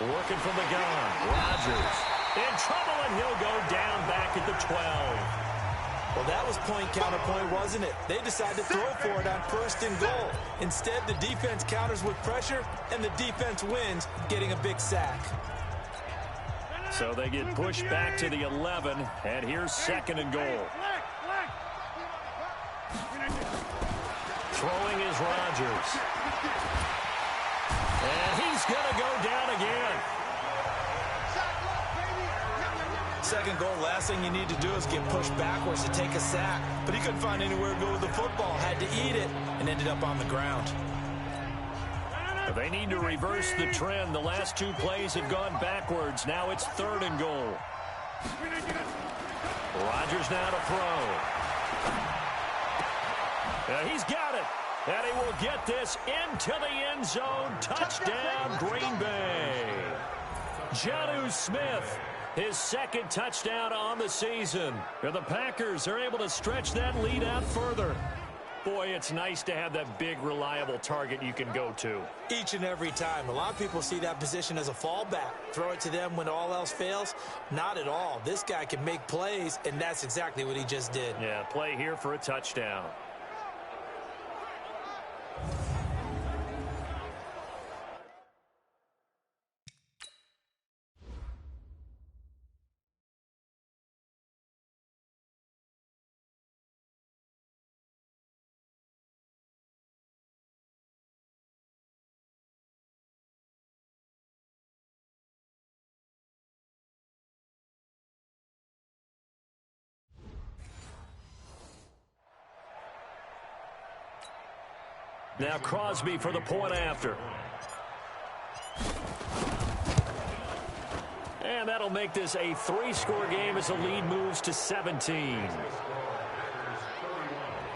Working from the gun. Rodgers in trouble, and he'll go down back at the 12. Well, that was point counterpoint, wasn't it? They decided to throw for it on 1st and goal. Instead, the defense counters with pressure, and the defense wins, getting a big sack. So they get pushed back to the 11, and here's 2nd and goal. Throwing is Rodgers. And he's going to go down again. 2nd goal, last thing you need to do is get pushed backwards to take a sack. But he couldn't find anywhere to go with the football, had to eat it, and ended up on the ground. They need to reverse the trend. The last 2 plays have gone backwards. Now it's 3rd and goal. Rodgers now to throw. He's got it. And he will get this into the end zone. Touchdown, Green Bay. Jonnu Smith, his 2nd touchdown on the season. And the Packers are able to stretch that lead out further. Boy, it's nice to have that big, reliable target you can go to. Each and every time. A lot of people see that position as a fallback. Throw it to them when all else fails. Not at all. This guy can make plays, and that's exactly what he just did. Yeah, play here for a touchdown. Now Crosby for the point after. And that'll make this a 3-score game as the lead moves to 17.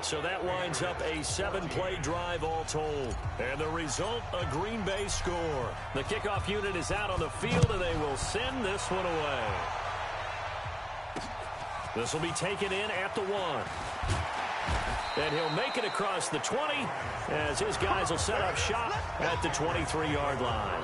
So that winds up a 7-play drive all told. And the result, a Green Bay score. The kickoff unit is out on the field, and they will send this one away. This will be taken in at the 1. And he'll make it across the 20 as his guys will set up shop at the 23-yard line.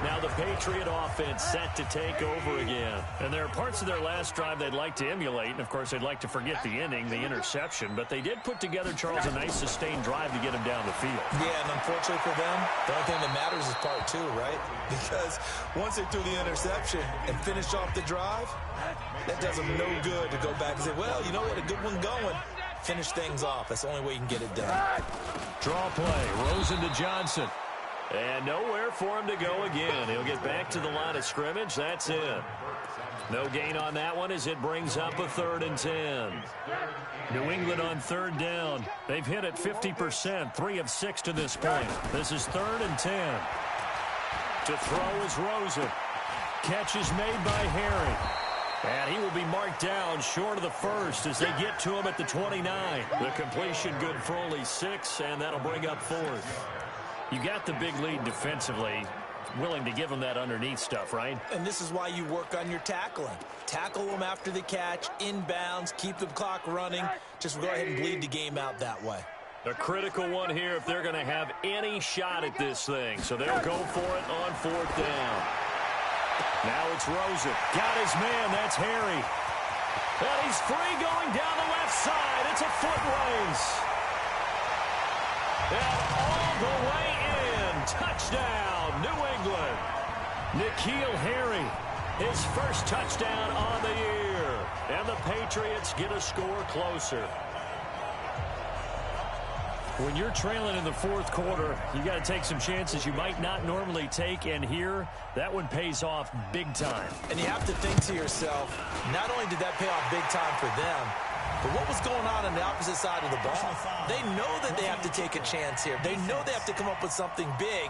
Now the Patriot offense set to take over again. And there are parts of their last drive they'd like to emulate. And, of course, they'd like to forget the inning, the interception. But they did put together, Charles, a nice sustained drive to get him down the field. Yeah, and unfortunately for them, the only thing that matters is part 2, right? Because once they threw the interception and finished off the drive, that does them no good to go back and say, well, you know what, a good one going. Finish things off. That's the only way you can get it done. Draw play. Rosen to Johnson. And nowhere for him to go again. He'll get back to the line of scrimmage. That's it. No gain on that one as it brings up a 3rd and 10. New England on 3rd down. They've hit it 50%, 3 of 6 to this point. This is 3rd and 10. To throw is Rosen. Catch is made by Harry. And he will be marked down short of the 1st as they get to him at the 29. The completion good for only 6, and that'll bring up 4th. You got the big lead defensively, willing to give them that underneath stuff, right? And this is why you work on your tackling. Tackle them after the catch, inbounds, keep the clock running. Just go ahead and bleed the game out that way. A critical one here if they're going to have any shot at this thing. So they'll go for it on 4th down. Now it's Rosen. Got his man. That's Harry. And he's free going down the left side. It's a foot race. And all the way in. Touchdown, New England. N'Keal Harry, his first touchdown on the year. And the Patriots get a score closer. When you're trailing in the 4th quarter, you got to take some chances you might not normally take, and here, that one pays off big time. And you have to think to yourself, not only did that pay off big time for them, but what was going on the opposite side of the ball? They know that they have to take a chance here. They know they have to come up with something big,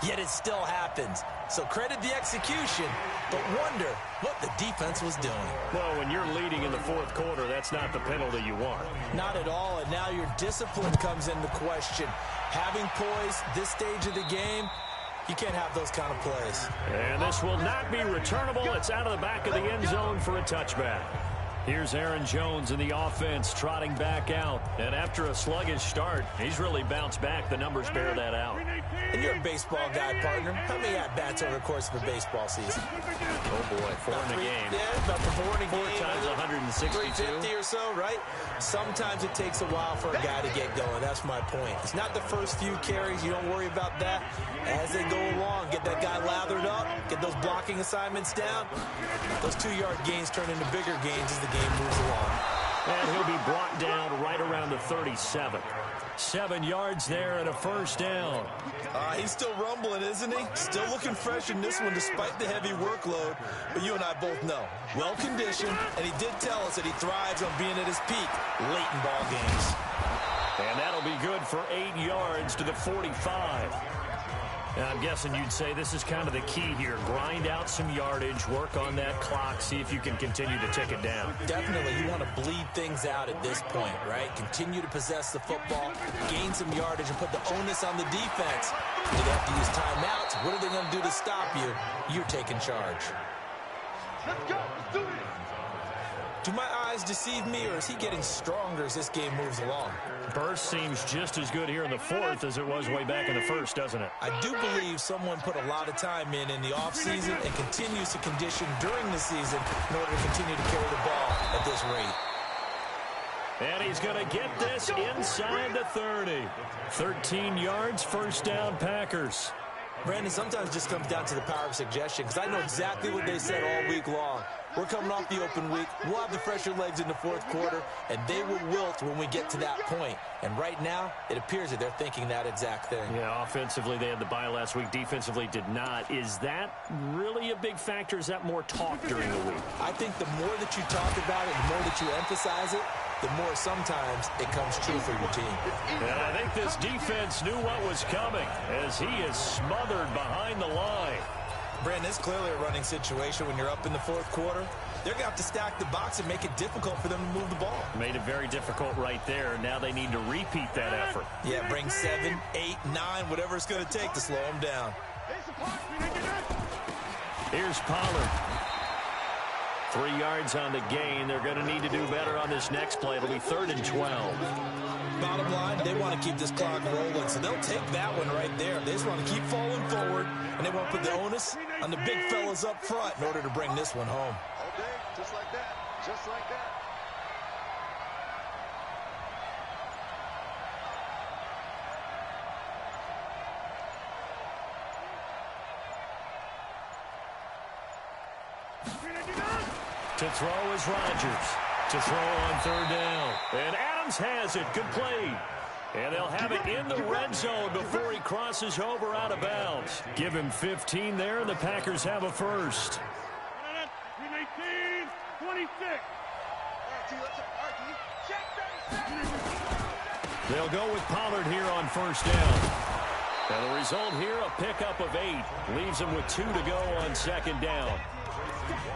yet it still happens. So credit the execution, but wonder what the defense was doing. Well, when you're leading in the 4th quarter, that's not the penalty you want. Not at all, and now your discipline comes into question. Having poise this stage of the game, you can't have those kind of plays. And this will not be returnable. It's out of the back of the end zone for a touchback. Here's Aaron Jones in the offense trotting back out. And after a sluggish start, he's really bounced back. The numbers bear that out. And you're a baseball guy, partner. How many at-bats over the course of a baseball season? Oh, boy, four in a game. Yeah, about four in a game. 4 times 162. 350 or so, right? Sometimes it takes a while for a guy to get going. That's my point. It's not the first few carries. You don't worry about that. As they go along, get that guy lathered up, get those blocking assignments down. Those 2-yard gains turn into bigger gains as the game moves along. And he'll be brought down right around the 37. 7 yards there and a first down. He's still rumbling, isn't he? Still looking fresh in this one despite the heavy workload. But you and I both know, well-conditioned, and he did tell us that he thrives on being at his peak late in ball games. And that'll be good for 8 yards to the 45. And I'm guessing you'd say this is kind of the key here. Grind out some yardage, work on that clock, see if you can continue to tick it down. Definitely, you want to bleed things out at this point, right? Continue to possess the football, gain some yardage, and put the onus on the defense. Do they have to use timeouts? What are they going to do to stop you? You're taking charge. Let's go. Let's do it. Do my eyes deceive me, or is he getting stronger as this game moves along? Burst seems just as good here in the fourth as it was way back in the first, doesn't it? I do believe someone put a lot of time in the offseason and continues to condition during the season in order to continue to carry the ball at this rate. And he's going to get this inside the 30. 13 yards, first down, Packers. Brandon, sometimes it just comes down to the power of suggestion, because I know exactly what they said all week long. We're coming off the open week. We'll have the fresher legs in the fourth quarter, and they will wilt when we get to that point. And right now, it appears that they're thinking that exact thing. Yeah, offensively, they had the bye last week. Defensively, did not. Is that really a big factor? Is that more talk during the week? I think the more that you talk about it, the more that you emphasize it, the more sometimes it comes true for your team. And I think this defense knew what was coming as he is smothered behind the line. Brandon, it's clearly a running situation when you're up in the fourth quarter. They're going to have to stack the box and make it difficult for them to move the ball. Made it very difficult right there. Now they need to repeat that effort. Yeah, bring 7, 8, 9, whatever it's going to take to slow them down. Here's Pollard. 3 yards on the gain. They're going to need to do better on this next play. It'll be 3rd and 12. Bottom line, they want to keep this clock rolling, so they'll take that one right there. They just want to keep falling forward, and they want to put the onus on the big fellas up front in order to bring this one home. All day, just like that. Just like that. To throw is Rodgers. To throw on 3rd down. And Adams has it. Good play. And they'll have it in the red zone before he crosses over out of bounds. Give him 15 there, and the Packers have a first. 26. They'll go with Pollard here on 1st down. And the result here, a pickup of 8. Leaves them with 2 to go on 2nd down.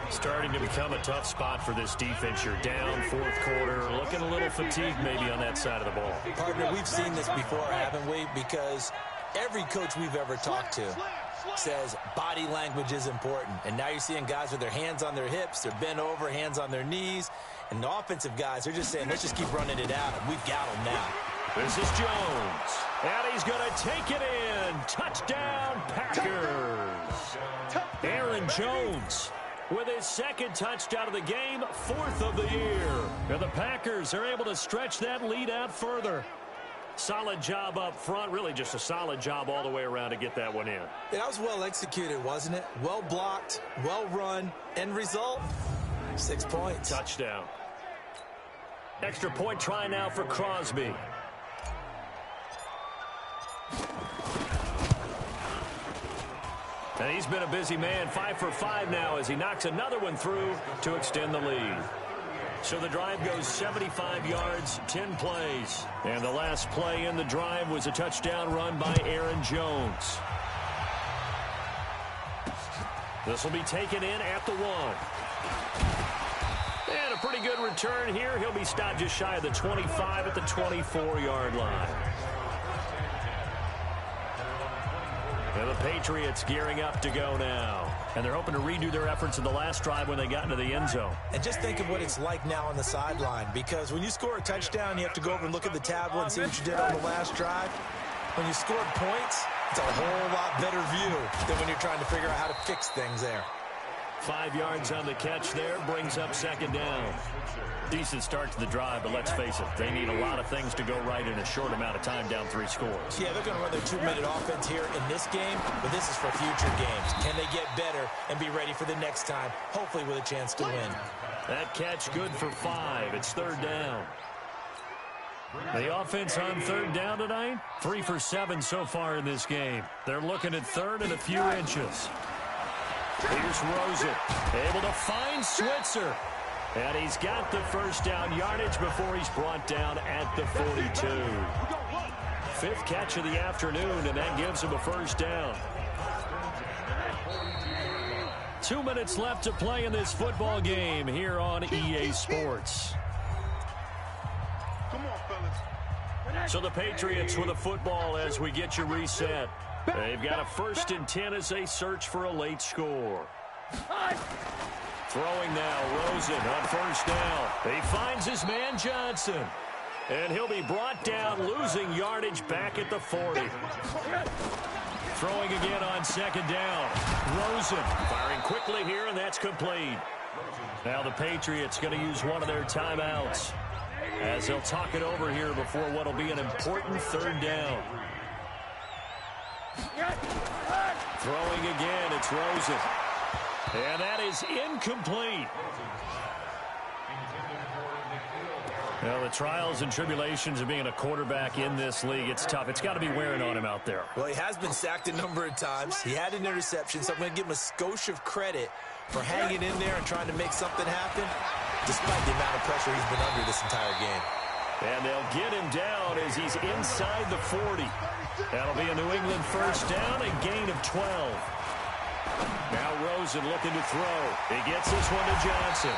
Starting to become a tough spot for this defense. You're down 4th quarter, looking a little fatigued maybe on that side of the ball. Partner, we've seen this before, haven't we? Because every coach we've ever talked to says body language is important. And now you're seeing guys with their hands on their hips, they're bent over, hands on their knees. And the offensive guys, they're just saying, let's just keep running it out, and we've got them now. This is Jones. And he's going to take it in. Touchdown, Packers. Aaron Jones with his 2nd touchdown of the game, 4th of the year. And the Packers are able to stretch that lead out further. Solid job up front, really just a solid job all the way around to get that one in. Yeah, that was well executed, wasn't it? Well blocked, well run, end result, 6 points. Touchdown. Extra point try now for Crosby. And he's been a busy man, 5 for 5 now as he knocks another one through to extend the lead. So the drive goes 75 yards, 10 plays. And the last play in the drive was a touchdown run by Aaron Jones. This will be taken in at the 1. And a pretty good return here. He'll be stopped just shy of the 25 at the 24-yard line. And the Patriots gearing up to go now. And they're hoping to redo their efforts in the last drive when they got into the end zone. And just think of what it's like now on the sideline, because when you score a touchdown, you have to go over and look at the tablet and see what you did on the last drive. When you scored points, it's a whole lot better view than when you're trying to figure out how to fix things there. 5 yards on the catch there, brings up second down. Decent start to the drive, but let's face it, they need a lot of things to go right in a short amount of time down 3 scores. Yeah, they're going to run their 2-minute offense here in this game, but this is for future games. Can they get better and be ready for the next time, hopefully with a chance to win? That catch good for 5. It's third down. The offense on third down tonight, 3 for 7 so far in this game. They're looking at third and a few inches. Here's Rosen, able to find Switzer. And he's got the first down yardage before he's brought down at the 42. 5th catch of the afternoon, and that gives him a first down. 2 minutes left to play in this football game here on EA Sports. Come on, fellas. So the Patriots with a football as we get you reset. They've got a 1st and 10 as they search for a late score. Throwing now, Rosen on first down. He finds his man Johnson. And he'll be brought down, losing yardage back at the 40. Throwing again on second down. Rosen firing quickly here, and that's complete. Now the Patriots going to use one of their timeouts as they'll talk it over here before what will be an important third down. Throwing again, it's Rosen. And that is incomplete. Well, the trials and tribulations of being a quarterback in this league, it's tough. It's got to be wearing on him out there. Well, he has been sacked a number of times. He had an interception, so I'm going to give him a skosh of credit for hanging in there and trying to make something happen, despite the amount of pressure he's been under this entire game. And they'll get him down as he's inside the 40. That'll be a New England first down, a gain of 12. Now Rosen looking to throw. He gets this one to Johnson.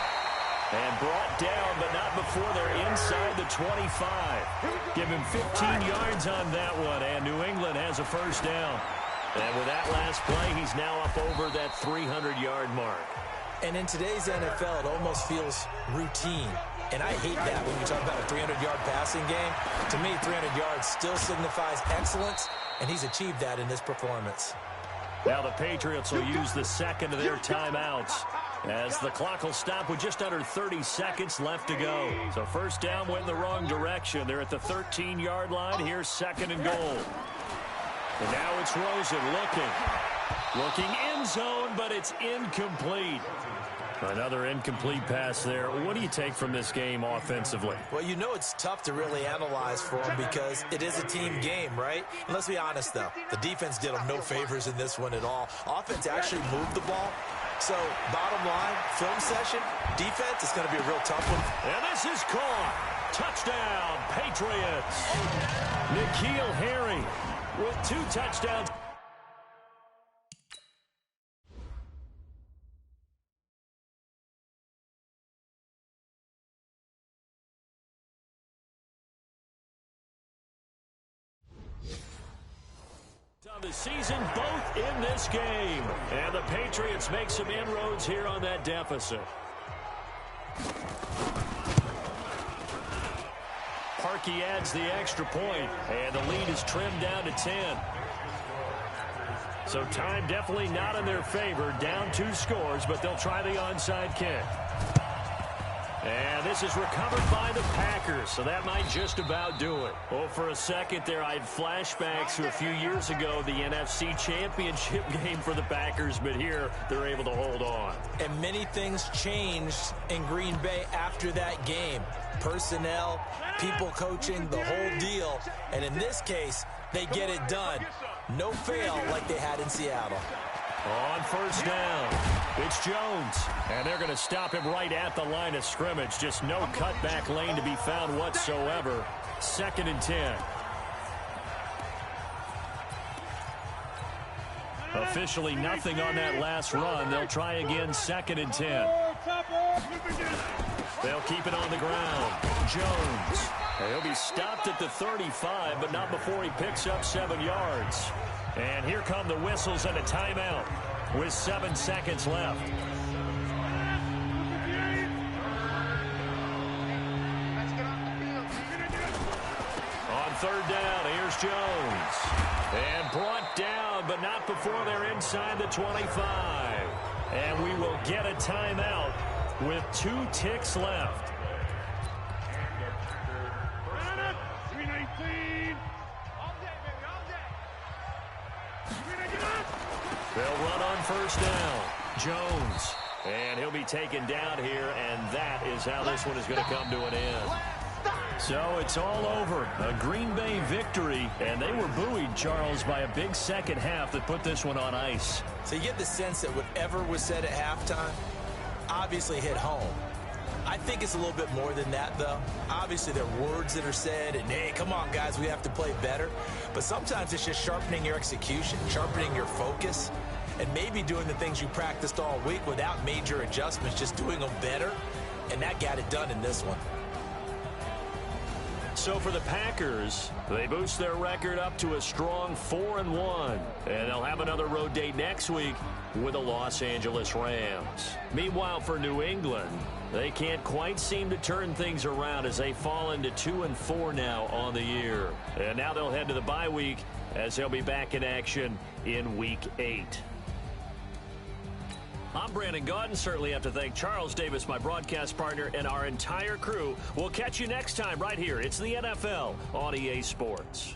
And brought down, but not before they're inside the 25. Give him 15 yards on that one, and New England has a first down. And with that last play, he's now up over that 300-yard mark. And in today's NFL, it almost feels routine. And I hate that when you talk about a 300-yard passing game. To me, 300 yards still signifies excellence, and he's achieved that in this performance. Now the Patriots will use the second of their timeouts as the clock will stop with just under 30 seconds left to go. So first down went in the wrong direction. They're at the 13-yard line. Here's second and goal. And now it's Rosen looking end zone, but it's incomplete. Another incomplete pass there. What do you take from this game offensively? Well, you know it's tough to really analyze for them because it is a team game, right? And let's be honest, though. The defense did them no favors in this one at all. Offense actually moved the ball. So, bottom line, film session, defense is going to be a real tough one. And this is caught. Touchdown, Patriots. N'Keal Harry with 2 touchdowns. The season, both in this game. And the Patriots make some inroads here on that deficit. Parkey adds the extra point, and the lead is trimmed down to 10. So time definitely not in their favor. Down 2 scores, but they'll try the onside kick. And this is recovered by the Packers, so that might just about do it. Oh, for a second there, I had flashbacks to a few years ago, the NFC Championship game for the Packers, but here they're able to hold on. And many things changed in Green Bay after that game. Personnel, people coaching, the whole deal. And in this case, they get it done. No fail like they had in Seattle. On first down, it's Jones. And they're going to stop him right at the line of scrimmage. Just no cutback lane to be found whatsoever. 2nd and 10. Officially nothing on that last run. They'll try again, 2nd and 10. They'll keep it on the ground. Jones. He'll be stopped at the 35, but not before he picks up 7 yards. And here come the whistles and a timeout with 7 seconds left. On third down, here's Jones. And brought down, but not before they're inside the 25. And we will get a timeout with 2 ticks left. 319. They'll run on first down. Jones. And he'll be taken down here, and that is how this one is going to come to an end. So it's all over. A Green Bay victory, and they were buoyed, Charles, by a big second half that put this one on ice. So you get the sense that whatever was said at halftime obviously hit home. I think it's a little bit more than that, though. Obviously, there are words that are said, and, hey, come on, guys, we have to play better. But sometimes it's just sharpening your execution, sharpening your focus, and maybe doing the things you practiced all week without major adjustments, just doing them better. And that got it done in this one. So for the Packers, they boost their record up to a strong 4-1. And they'll have another road date next week with the Los Angeles Rams. Meanwhile, for New England, they can't quite seem to turn things around as they fall into 2-4 now on the year. And now they'll head to the bye week as they'll be back in action in Week 8. I'm Brandon Gaudin. Certainly have to thank Charles Davis, my broadcast partner, and our entire crew. We'll catch you next time right here. It's the NFL on EA Sports.